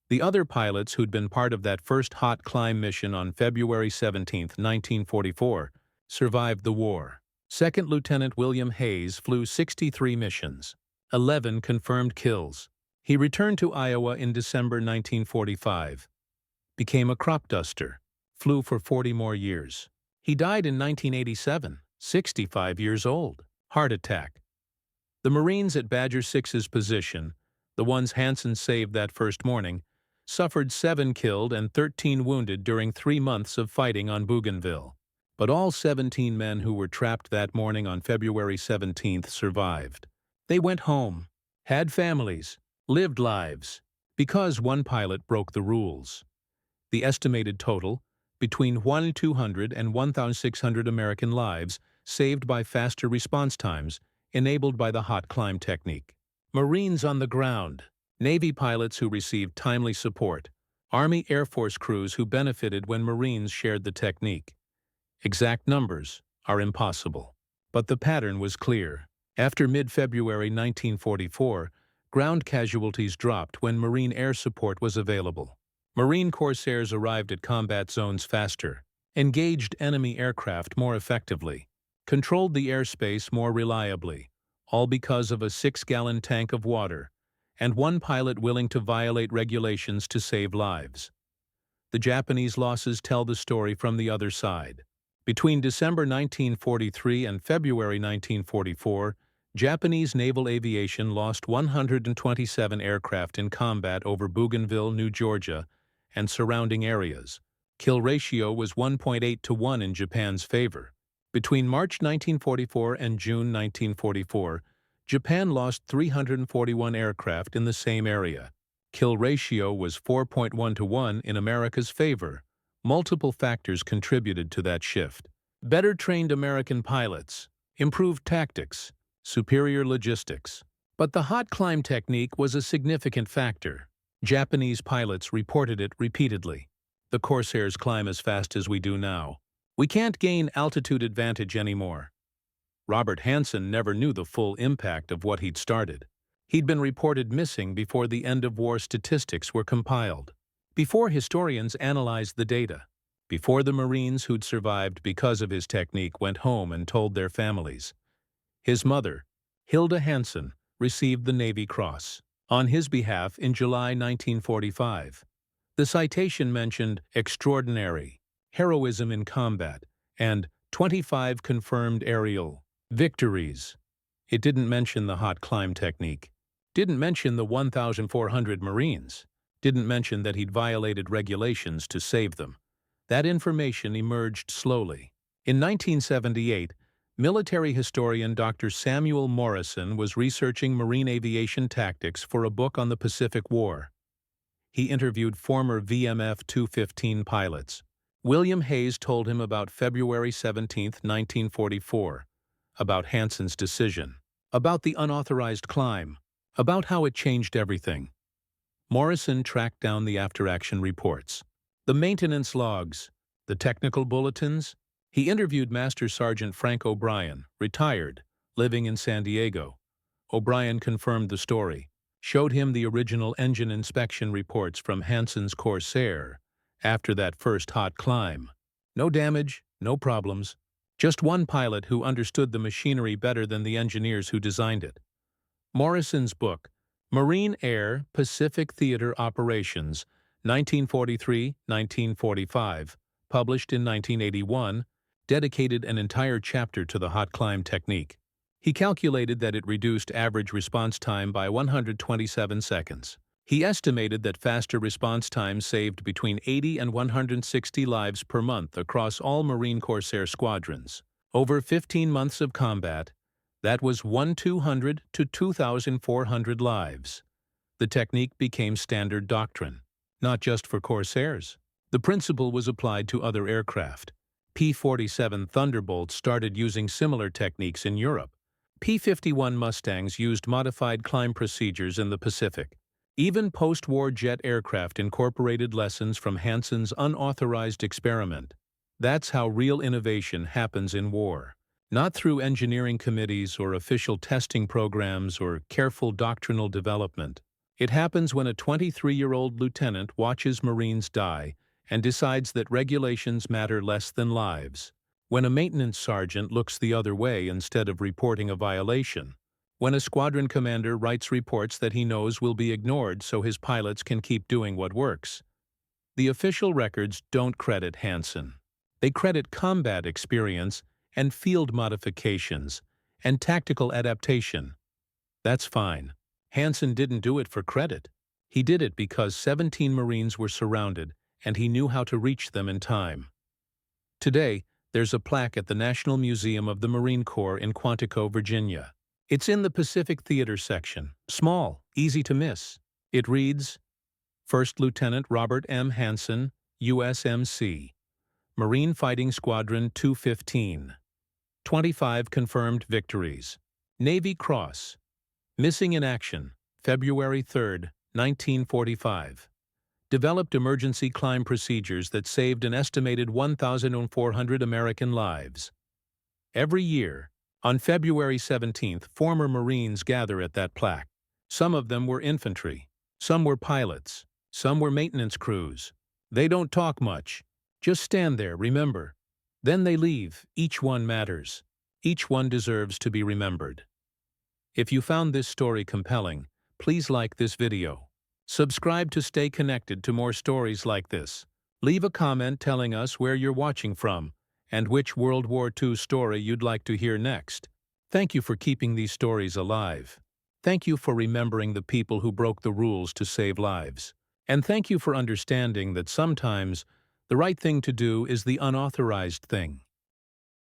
The other pilots who'd been part of that first hot climb mission on February 17, 1944, survived the war. Second Lieutenant William Hayes flew 63 missions, 11 confirmed kills. He returned to Iowa in December 1945, became a crop duster, flew for 40 more years. He died in 1987, 65 years old. Heart attack. The Marines at Badger 6's position, the ones Hanson saved that first morning, suffered 7 killed and 13 wounded during 3 months of fighting on Bougainville. But all 17 men who were trapped that morning on February 17th survived. They went home, had families, lived lives, because one pilot broke the rules. The estimated total, between 1,200 and 1,600 American lives saved by faster response times enabled by the hot climb technique. Marines on the ground, Navy pilots who received timely support, Army Air Force crews who benefited when Marines shared the technique. Exact numbers are impossible. But the pattern was clear. After mid-February 1944, ground casualties dropped when Marine air support was available. Marine Corsairs arrived at combat zones faster, engaged enemy aircraft more effectively, controlled the airspace more reliably, all because of a 6-gallon tank of water and one pilot willing to violate regulations to save lives. The Japanese losses tell the story from the other side. Between December 1943 and February 1944, Japanese naval aviation lost 127 aircraft in combat over Bougainville, New Georgia, and surrounding areas. Kill ratio was 1.8 to 1 in Japan's favor. Between March 1944 and June 1944, Japan lost 341 aircraft in the same area. Kill ratio was 4.1 to 1 in America's favor. Multiple factors contributed to that shift. Better trained American pilots, improved tactics, superior logistics. But the hot climb technique was a significant factor. Japanese pilots reported it repeatedly. The Corsairs climb as fast as we do now. We can't gain altitude advantage anymore. Robert Hanson never knew the full impact of what he'd started. He'd been reported missing before the end-of-war statistics were compiled, before historians analyzed the data, before the Marines who'd survived because of his technique went home and told their families. His mother, Hilda Hanson, received the Navy Cross on his behalf in July 1945. The citation mentioned extraordinary heroism in combat and 25 confirmed aerial victories. It didn't mention the hot climb technique, didn't mention the 1,400 Marines, didn't mention that he'd violated regulations to save them. That information emerged slowly. In 1978, military historian Dr. Samuel Morrison was researching marine aviation tactics for a book on the Pacific War. He interviewed former VMF 215 pilots. William Hayes told him about February 17, 1944, about Hanson's decision, about the unauthorized climb, about how it changed everything. Morrison tracked down the after-action reports, the maintenance logs, the technical bulletins. He interviewed Master Sergeant Frank O'Brien, retired, living in San Diego. O'Brien confirmed the story, showed him the original engine inspection reports from Hanson's Corsair after that first hot climb. No damage, no problems. Just one pilot who understood the machinery better than the engineers who designed it. Morrison's book, Marine Air Pacific Theater Operations, 1943-1945, published in 1981, dedicated an entire chapter to the hot climb technique. He calculated that it reduced average response time by 127 seconds. He estimated that faster response times saved between 80 and 160 lives per month across all Marine Corsair squadrons. Over 15 months of combat, that was 1,200 to 2,400 lives. The technique became standard doctrine, not just for Corsairs. The principle was applied to other aircraft. P-47 Thunderbolts started using similar techniques in Europe. P-51 Mustangs used modified climb procedures in the Pacific. Even post-war jet aircraft incorporated lessons from Hanson's unauthorized experiment. That's how real innovation happens in war. Not through engineering committees or official testing programs or careful doctrinal development. It happens when a 23-year-old lieutenant watches Marines die and decides that regulations matter less than lives. When a maintenance sergeant looks the other way instead of reporting a violation. When a squadron commander writes reports that he knows will be ignored so his pilots can keep doing what works. The official records don't credit Hanson. They credit combat experience and field modifications and tactical adaptation. That's fine. Hanson didn't do it for credit. He did it because 17 Marines were surrounded and he knew how to reach them in time. Today, there's a plaque at the National Museum of the Marine Corps in Quantico, Virginia. It's in the Pacific Theater section, small, easy to miss. It reads, First Lieutenant Robert M. Hanson, USMC, Marine Fighting Squadron 215. 25 confirmed victories. Navy Cross. Missing in action, February 3, 1945. Developed emergency climb procedures that saved an estimated 1,400 American lives. Every year, on February 17th, former Marines gather at that plaque. Some of them were infantry, some were pilots, some were maintenance crews. They don't talk much. Just stand there, remember. Then they leave. Each one matters. Each one deserves to be remembered. If you found this story compelling, please like this video. Subscribe to stay connected to more stories like this. Leave a comment telling us where you're watching from and which World War II story you'd like to hear next. Thank you for keeping these stories alive. Thank you for remembering the people who broke the rules to save lives. And thank you for understanding that sometimes the right thing to do is the unauthorized thing.